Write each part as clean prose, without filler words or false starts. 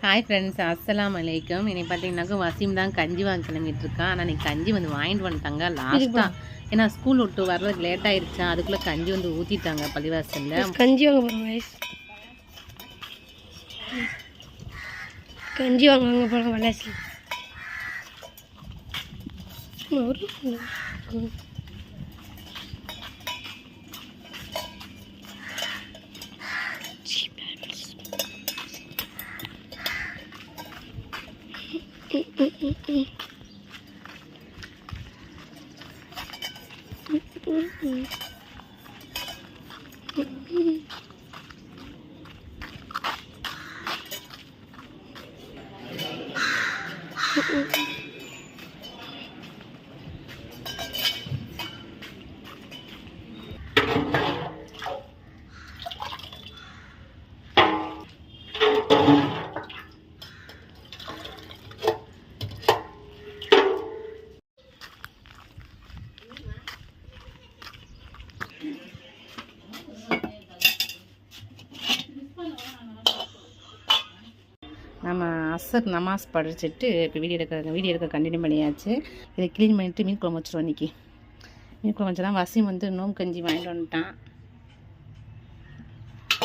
Hi friends, அஸ்ஸலாமு அலைக்கும். இன்னைக்கு பார்த்தீங்கன்னாக்கா வசீம் தான் கஞ்சி வாங்க கிளம்பிட்டு இருக்கான். ஆனால் இன்னைக்கு கஞ்சி வந்து வாங்கிட்டு வந்துட்டாங்க லாஸ்ட்டாக. ஏன்னா ஸ்கூல் விட்டு வர்றதுக்கு லேட் ஆயிடுச்சா, அதுக்குள்ளே கஞ்சி வந்து ஊற்றிட்டாங்க பள்ளிவாசலில். கஞ்சி வாங்க போகிறோம் கஞ்சி வாங்க போகிறோம் வல்லாசி. நம்ம அசர் நமாஸ் படிச்சுட்டு இப்போ வீடியோ எடுக்க கண்டினியூ பண்ணியாச்சு. இதை க்ளீன் பண்ணிவிட்டு மீன் குழம்பு வச்சுருவோம். இன்றைக்கி மீன் குழம்பு வச்சு தான் வசீம் வந்து நோம்பு கஞ்சி வாங்கிட்டு வந்துட்டான்.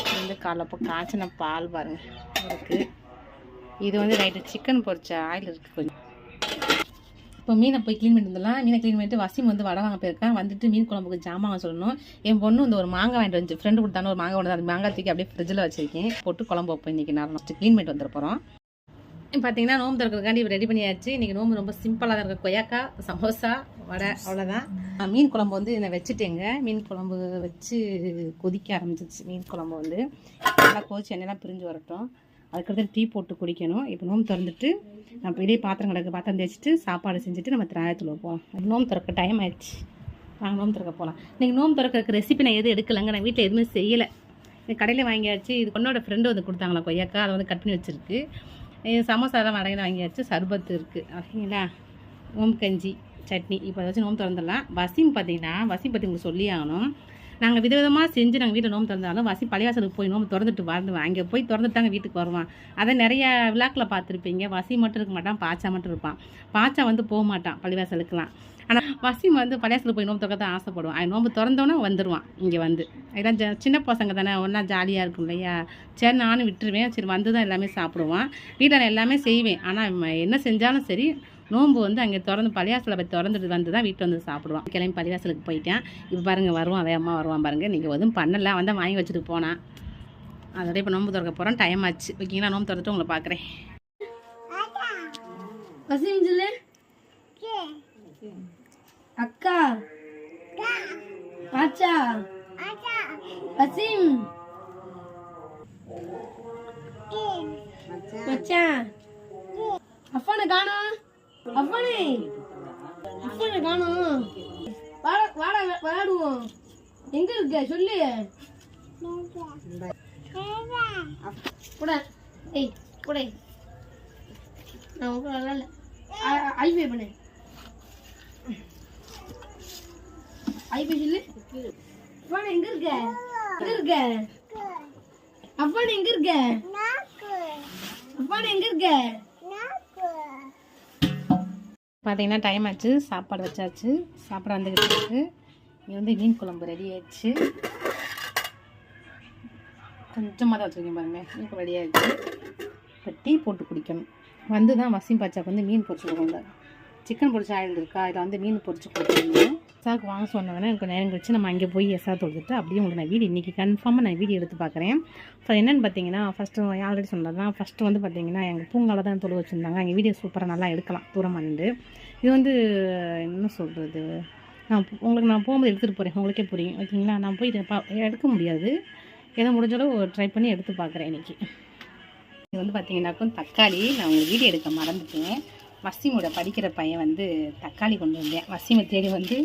இது வந்து காலைப்போ காய்ச்சின பால் பாருங்கள் இருக்குது. இது வந்து நைட்டு சிக்கன் பொரிச்ச ஆயில் இருக்குது கொஞ்சம். இப்போ மீனை போய் க்ளீன் பண்ணிட்டு வந்துடலாம். மீனை க்ளீன் பண்ணிட்டு வசீம் வந்து வடை வாங்க போயிருக்கான். வந்துட்டு மீன் குழம்புக்கு ஜாமான் சொல்லணும். என் பொண்ணு வந்து ஒரு மாங்காய் வாங்கிட்டு வந்து ஃப்ரெண்டு கொடுத்தானு ஒரு மாங்காய் கொண்டு அந்த மாங்காய் தூக்கி அப்படியே ஃப்ரிட்ஜில் வச்சுருக்கேன். போட்டு குழம்பு வைப்போம். இன்றைக்கி நான் ஃபஸ்ட்டு க்ளீன் பண்ணிட்டு வந்துட போகிறோம். பார்த்தீங்கன்னா நோம்பு திறக்கிறதுக்காண்டி இப்போ ரெடி பண்ணியாச்சு. இன்றைக்கி நோம்பு ரொம்ப சிம்பிளாக தான் இருக்குது. கொய்யாக்கா, சமோசா, வடை, அவ்வளோதான். மீன் குழம்பு வந்து நான் வச்சுட்டேங்க. மீன் குழம்பு வச்சு கொதிக்க ஆரம்பிச்சிச்சு. மீன் குழம்பு வந்து நல்லா கொதிச்சு எண்ணெயெல்லாம் பிரிஞ்சு வரட்டும். அதுக்கடுத்து டீ போட்டு குடிக்கணும். இப்போ நோம்பு திறந்துட்டு நம்ம வெளியே பாத்திரம் தேய்ச்சிட்டு சாப்பாடு செஞ்சுட்டு நம்ம திராயத்தில் வைப்போம். நோம்பு திறக்க டைம் ஆயிடுச்சு. நாங்கள் நோம்பு திறக்க போகலாம். இன்றைக்கி நோம்பு திறக்கிறதுக்கு ரெசிபி நான் எதுவும் எடுக்கலைங்க. நான் வீட்டில் எதுவுமே செய்யலை. கடையில் வாங்கியாச்சு. இது பொண்ணோட ஃப்ரெண்டு வந்து கொடுத்தாங்களா கொய்யாக்கா, அதை வந்து கட் பண்ணி வச்சுருக்கு. சமோசா தான் வடையில் வாங்கியாச்சு. சர்பத்து இருக்குது. ஓகேங்களா, நோம்பு கஞ்சி, சட்னி. இப்போ அதை வச்சு நோம்பு திறந்துடலாம். வசீம் பார்த்தீங்கன்னா பற்றி உங்களுக்கு சொல்லி ஆகணும். நாங்கள் விதவிதமாக செஞ்சு நாங்கள் வீட்டில் நோம்பு திறந்தாலும் வசீம் பள்ளிவாசலுக்கு போய் நோம்பு திறந்துட்டு வருவான். அங்கே போய் திறந்துட்டாங்க வீட்டுக்கு வருவான். அதை நிறையா விழாக்கில் பார்த்துருப்பீங்க. வசீம் மட்டும் இருக்க மாட்டான், பாச்சா மட்டும் இருப்பான். பாச்சா வந்து போக மாட்டான் பள்ளிவாசலுக்குலாம். ஆனால் வசீம் வந்து பள்ளிவாசலுக்கு போய் நோம்பு திறக்க தான் ஆசைப்படுவான். அது நோம்பு திறந்தோன்னே வந்துடுவான். இங்கே வந்து இதெல்லாம் சின்ன பசங்க தானே, ஒன்றா ஜாலியாக இருக்கும் இல்லையா. சரி நானும் விட்டுருவேன். சரி வந்து தான் எல்லாமே சாப்பிடுவான். வீட்டில் நான் எல்லாமே செய்வேன். ஆனால் என்ன செஞ்சாலும் சரி நோம்பு வந்து அங்கே திறந்து பள்ளிவாசலை போய் திறந்துட்டு வந்து தான் வீட்டில் வந்து சாப்பிடுவான். கிளம்பி பள்ளிவாசலுக்கு போயிட்டேன். இப்போ பாருங்கள் வருவான், வேகமாக வருவான் பாருங்கள். நீங்கள் எதுவும் பண்ணலை, வந்தால் வாங்கி வச்சுட்டு போனான். அதோட இப்போ நோம்பு திறக்க போகிறோம். டைம் ஆச்சு. ஓகேங்களா, நோம்பு திறந்துட்டு உங்களை பார்க்குறேன். அக்கா, ஆச்சா, வசீம், மச்சான், அப்பானை காணோம். அப்பானே காணோம். வாடா விளையாடுவோம். எங்க இருக்க சொல்லு. கூட ஏய் கூட நான் உங்க விளையாடல. ஐபே பண்ணு. ஐபே சொல்லு. அப்பானே எங்க இருக்க? அப்பானே எங்க இருக்க? அப்பானே எங்க இருக்க? பார்த்தீங்கன்னா டைம் ஆச்சு. சாப்பாடு வச்சாச்சு. சாப்பாடு வந்துக்கிட்டு இருக்கு. இங்கே வந்து மீன் குழம்பு ரெடி ஆயிடுச்சு. கொஞ்சமாக தான் வச்சுருக்கேன் பாருங்கள். மீன் குழம்பு ரெடி ஆயிடுச்சு. இப்போ டீ போட்டு குடிக்கணும். வந்து தான் வசீம் பாச்சாக்கு வந்து மீன் பொரிச்சு கொடுக்கணும். சிக்கன் பொரிச்சு ஆயில் இருக்கா, இதில் வந்து மீன் பொரிச்சு கொடுத்துருந்தேன். எசாவுக்கு வாங்க சொன்னதுன்னா எனக்கு நேரம் கழிச்சு நம்ம அங்கே போய் எசா தொழுதுட்டு அப்படியே உங்களுக்கு நான் வீடியோ இன்றைக்கி கன்ஃபார்மாக நான் வீடியோ எடுத்து பார்க்குறேன். அப்புறம் என்னென்னு பார்த்தீங்கன்னா ஃபஸ்ட்டு ஆல்ரெடி சொன்னது தான். ஃபஸ்ட்டு வந்து பார்த்தீங்கன்னா எங்கள் பூங்காவில் தான் தொழு வச்சுருந்தாங்க. அங்கே வீடியோ சூப்பராக நல்லா எடுக்கலாம் தூரமாக நின்று. இது வந்து என்ன சொல்கிறது, உங்களுக்கு நான் போகும்போது எடுத்துகிட்டு போகிறேன், உங்களுக்கே புரியும். ஓகேங்களா, நான் போய் எடுக்க முடியாது. எதை முடிஞ்சாலும் ட்ரை பண்ணி எடுத்து பார்க்குறேன் இன்றைக்கி. இது வந்து பார்த்தீங்கன்னாக்கும் தக்காளி நான் உங்களுக்கு வீடியோ எடுக்க மறந்துட்டேன். வசீமோட படிக்கிற பையன் வந்து தக்காளி கொண்டு வந்தேன். வசீமை தேடி வந்து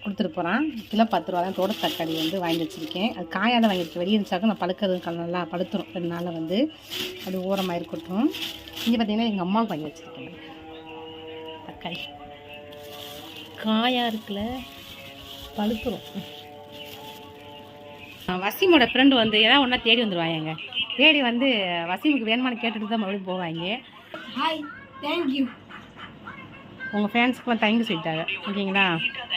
கொடுத்துட்டு போகிறான். கிலோ 10 ரூபா தான். தோட தக்காளி வந்து வாங்கி வச்சுருக்கேன். அது காயாக வாங்கியிருக்கேன். வெளியே இருந்துச்சாக்கும் நான் பழுக்கிறது நல்லா பழுத்துரும். 2 நாளில் வந்து அது ஓரமாக இருக்கட்டும். இங்கே பார்த்தீங்கன்னா எங்கள் அம்மாவுக்கு வாங்கி வச்சுருக்கேன் தக்காளி. காயாக இருக்குல்ல, பழுத்துரும். வசீமோட ஃப்ரெண்டு வந்து ஏதாவது ஒன்றா தேடி வந்துடுவாங்க. தேடி வந்து வசீமுக்கு வேணுமான்னு கேட்டுட்டு தான் மறுபடியும் போவாங்க. Hi, thank you. உங்கள் ஃபேன்ஸுக்கு தேங்க்யூ சொல்லிட்டாங்க. ஓகேங்களா?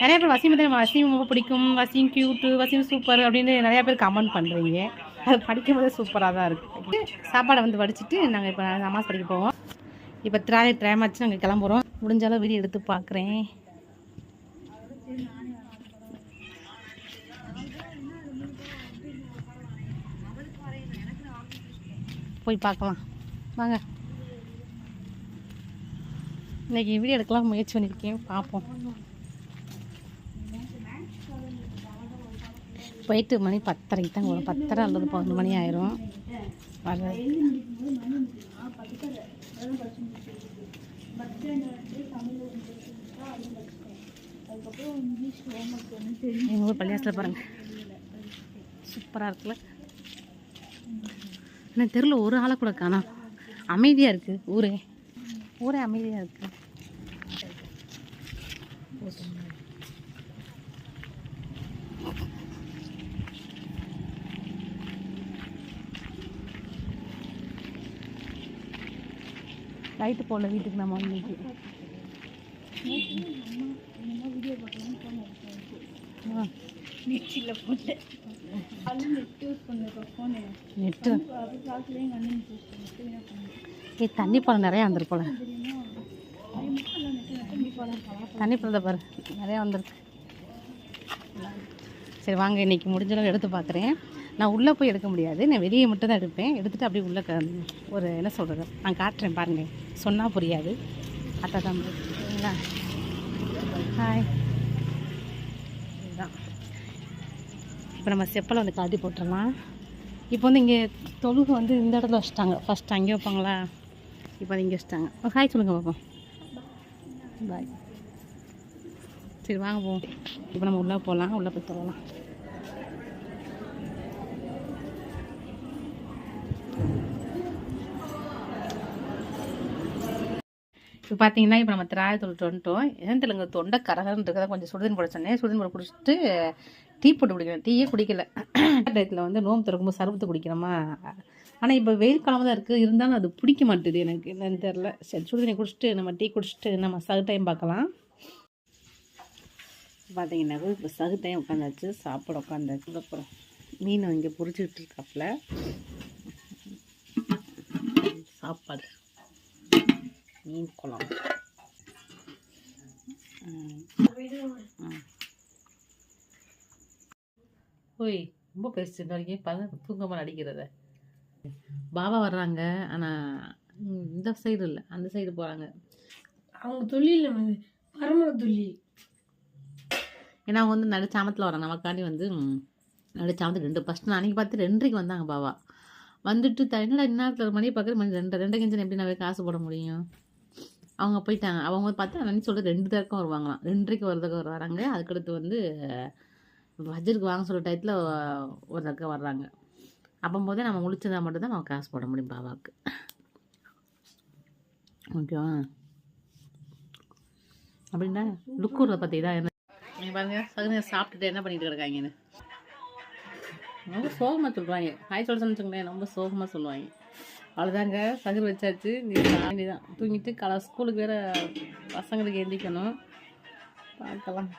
நிறைய பேர் வசீம் ரொம்ப பிடிக்கும், வசீம் க்யூட்டு, வசீம் சூப்பர் அப்படின்னு நிறையா பேர் கமெண்ட் பண்ணுறீங்க. அது படிக்கும் போதே சூப்பராக தான் இருக்குது. சாப்பாடை வந்து வடிச்சிட்டு நாங்கள் இப்போ நமாஸ் படிக்க போவோம். இப்போ டைம் ஆச்சு, நாங்கள் கிளம்புறோம். முடிஞ்சாலும் வீடியோ எடுத்து பார்க்குறேன். போய் பார்க்கலாம் வாங்க. இன்றைக்கி வீடியோ எடுக்கலாம் முயற்சி பண்ணியிருக்கேன், பார்ப்போம். போயிட்டு மணி 10:30 தான் வரும். 10:30 அல்லது 11 மணி ஆயிரும் வர. எங்கள் ஊர் பள்ளியாசத்தில் பாருங்கள், சூப்பராக இருக்குல்ல. ஆனால் தெருவில் ஒரு ஆளை கூட காணோம். அமைதியாக இருக்குது ஊரே அமைதியாக இருக்குது. லைட்டு போடல வீட்டுக்கு நம்ம வந்துட்டு. நெட்டு தண்ணி பழம் நிறையா வந்துருக்கு போல. தண்ணி பழத்தை பாரு நிறையா வந்திருக்கு. சரி வாங்க, இன்றைக்கி முடிஞ்சளவு எடுத்து பார்க்குறேன். நான் உள்ளே போய் எடுக்க முடியாது, நான் வெளியே மட்டும் தான் எடுப்பேன். எடுத்துகிட்டு அப்படியே உள்ளே ஒரு என்ன சொல்கிறது நான் காட்டுறேன் பாருங்கள். சொன்னால் புரியாது. அட்டை தான் சரிங்களா? ஹாய். இதுதான் இப்போ நம்ம செப்பலை வந்து காட்டி போட்டுடலாம். இப்போ வந்து இங்கே தொழுகை வந்து இந்த இடத்துல வச்சுட்டாங்க. ஃபஸ்ட்டு அங்கே வைப்பாங்களா, இப்போ அது இங்கே வச்சுட்டாங்க. ஹாய் சொல்லுங்கள் பார்ப்போம். பாய். சரி வாங்க போவோம். இப்போ நம்ம உள்ளே போகலாம், உள்ளே போய் தொழலாம். இப்போ பார்த்தீங்கன்னா இப்போ நம்ம திராய தொழில் வந்துட்டோம். ஏன் தெலுங்கு தொண்டை கரகரன்னு இருக்கிறத கொஞ்சம் சுடுதண்ணி போட சொன்னேன். சுடுதண்ணி போட குடிச்சிட்டு டீ போட்டு குடிக்கிறேன். டீயே குடிக்கல. டயத்தில் வந்து நோம்பு திறக்கும்போது சர்பத்து குடிக்கிறோமா. ஆனால் இப்போ வெயில் காலமாக தான் இருக்குது, இருந்தாலும் அது பிடிக்க மாட்டேது எனக்கு, என்னன்னு தெரில. சரி சுடுதண்ணி குடிச்சிட்டு நம்ம டீ குடிச்சிட்டு நம்ம சகு டைம் பார்க்கலாம். பார்த்தீங்கன்னா இப்போ சகு டைம் உட்காந்தாச்சு, சாப்பாடு உட்காந்தாச்சு. அப்புறம் மீன் இங்கே பொரிச்சுக்கிட்டு இருக்காப்புல. சாப்பாடு மீன் குழம்பு. ஓய் ரொம்ப பெருசு இந்த வரைக்கும் பார்த்து தூக்கமாக அடிக்கிறத. பாபா வர்றாங்க, ஆனால் இந்த சைடு இல்லை, அந்த சைடு போகிறாங்க. அவங்க தொழில் பரம தொழில். ஏன்னா அவங்க வந்து நடுச்சாமத்தில் வராங்க. நமக்காண்டி வந்து நடுச்சாமத்துக்கு 2 ஃபஸ்ட்டு நான் அன்றைக்கி பார்த்து 2:30 வந்தாங்க பாபா. வந்துட்டு தண்ணியில் இந்நேரத்தில் மணி பார்க்குறது மணி 2 கெஞ்சன் எப்படி நான் காசு போட முடியும். அவங்க போயிட்டாங்க. அவங்க பார்த்து அன்னைக்கு சொல்லிட்டு 2 தடக்கம் வருவாங்களாம். 2:30 வரதுக்கு வராங்க. அதுக்கடுத்து வந்து வஜருக்கு வாங்க சொல்கிற டயத்தில் ஒரு தடக்க வர்றாங்க. அப்போம்போதே நம்ம முழிச்சதா மட்டும்தான் நம்ம காசு போட முடியும் பாபாவுக்கு. ஓகேவா? அப்படின்னா லுக்கூரில் பார்த்தீங்கன்னா என்ன நீங்கள் பாருங்கள், சகுதியை சாப்பிட்டுட்டு என்ன பண்ணிட்டு கிடக்காங்கன்னு ரொம்ப சோகமாக சொல்லுவாங்க. ஹாய் சொல்ல சொன்னீங்களேன், ரொம்ப சோகமாக சொல்லுவாங்க. அவ்வளோதாங்க, சகுர் வச்சாச்சு. நீ தான் தூங்கிட்டு ஸ்கூலுக்கு வேறு பசங்களுக்கு எந்திக்கணும். பார்க்கலாம்.